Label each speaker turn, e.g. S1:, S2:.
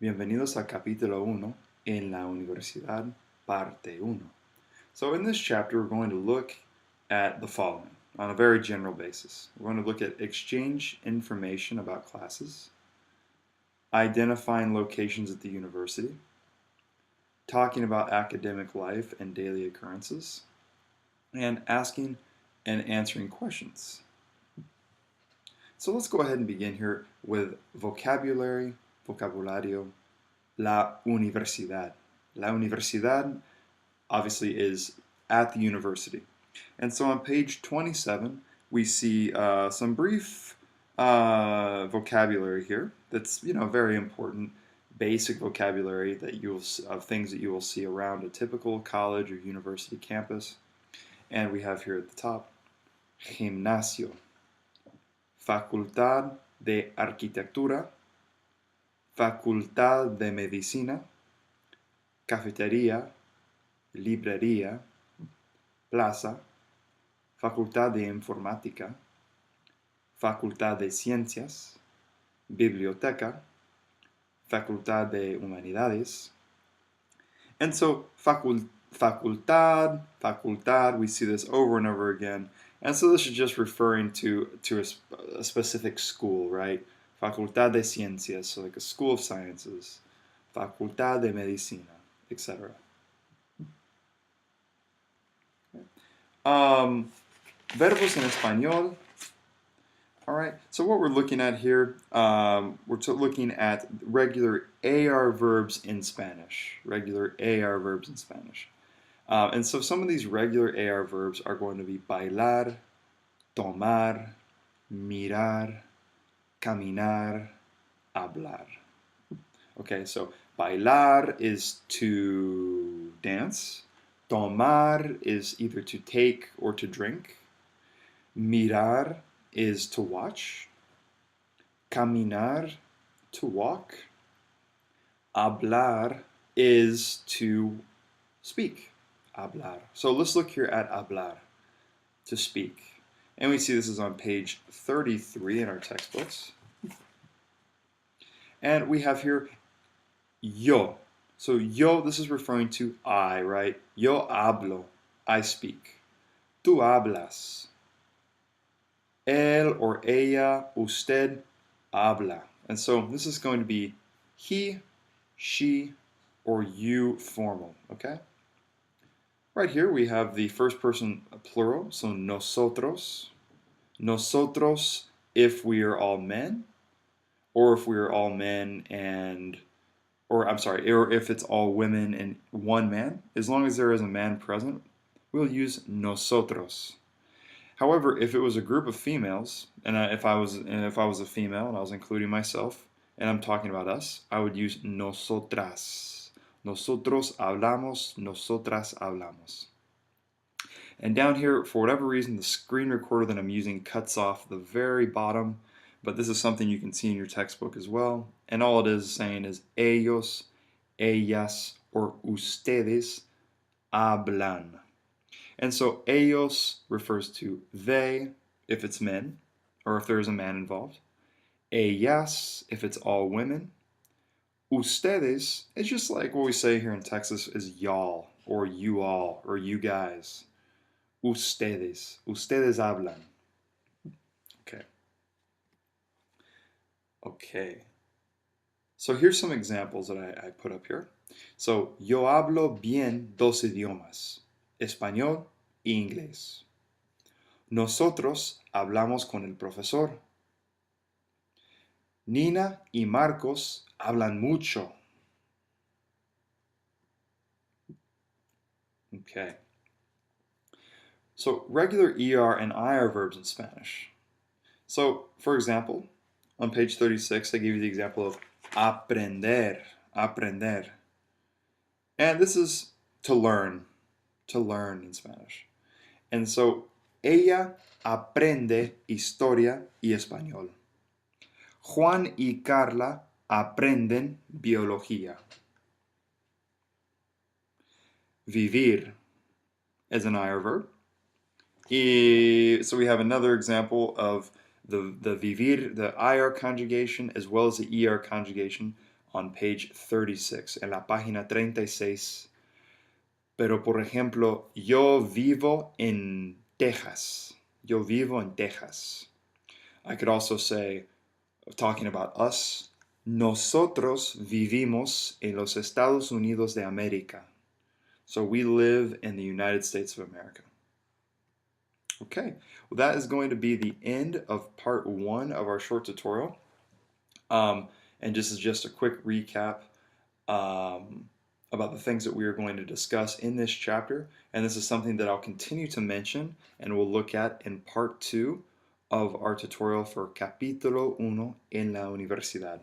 S1: Bienvenidos a Capítulo 1 en la universidad, parte 1. So in this chapter, we're going to look at the following on a very general basis. We're going to look at exchange information about classes, identifying locations at the university, talking about academic life and daily occurrences, and asking and answering questions. So let's go ahead and begin here with vocabulario, la universidad. La universidad obviously is at the university. And so on page 27, we see some brief vocabulary here that's, very important, basic vocabulary that of things that you will see around a typical college or university campus. And we have here at the top, gimnasio, Facultad de Arquitectura, Facultad de Medicina, Cafetería, Librería, Plaza, Facultad de Informática, Facultad de Ciencias, Biblioteca, Facultad de Humanidades. And so facultad, we see this over and over again. And so this is just referring to a specific school, right? Facultad de Ciencias, so like a school of sciences. Facultad de Medicina, etc. Verbos en español. All right, so what we're looking at here, we're looking at regular AR verbs in Spanish. Regular AR verbs in Spanish. And so some of these regular AR verbs are going to be bailar, tomar, mirar, caminar, hablar. Okay, so bailar is to dance. Tomar is either to take or to drink. Mirar is to watch. Caminar, to walk. Hablar is to speak. Hablar. So let's look here at hablar, to speak. And we see this is on page 33 in our textbooks. And we have here yo. So yo, this is referring to I, right? Yo hablo, I speak. Tú hablas. Él or ella, usted habla. And so this is going to be he, she, or you formal, okay? Right here we have the first person plural, so nosotros. Nosotros if we are all men, or if we are all men and, or if it's all women and one man. As long as there is a man present, we'll use nosotros. However, if it was a group of females, and if I was a female and I was including myself, and I'm talking about us, I would use nosotras. Nosotros hablamos, nosotras hablamos. And down here, for whatever reason, the screen recorder that I'm using cuts off the very bottom, but this is something you can see in your textbook as well. And all it is saying is ellos, ellas, or ustedes hablan. And so ellos refers to they, if it's men, or if there is a man involved. Ellas, if it's all women. Ustedes, it's just like what we say here in Texas is y'all, or you all, or you guys. Ustedes. Ustedes hablan. Okay. Okay. So here's some examples that I put up here. So, yo hablo bien dos idiomas, español e inglés. Nosotros hablamos con el profesor. Nina y Marcos hablan mucho. Okay. So regular ER and IR verbs in Spanish. So, for example, on page 36, I give you the example of aprender, aprender. And this is to learn in Spanish. And so, ella aprende historia y español. Juan y Carla aprenden biología. Vivir as an IR verb. So we have another example of the vivir, the IR conjugation, as well as the ER conjugation on page 36, en la página 36. Pero, por ejemplo, yo vivo en Texas. Yo vivo en Texas. I could also say, talking about us, nosotros vivimos en los Estados Unidos de América. So we live in the United States of America. Okay, well, that is going to be the end of part 1 of our short tutorial. And this is just a quick recap about the things that we are going to discuss in this chapter. And this is something that I'll continue to mention and we'll look at in part 2 of our tutorial for Capítulo 1 en la universidad.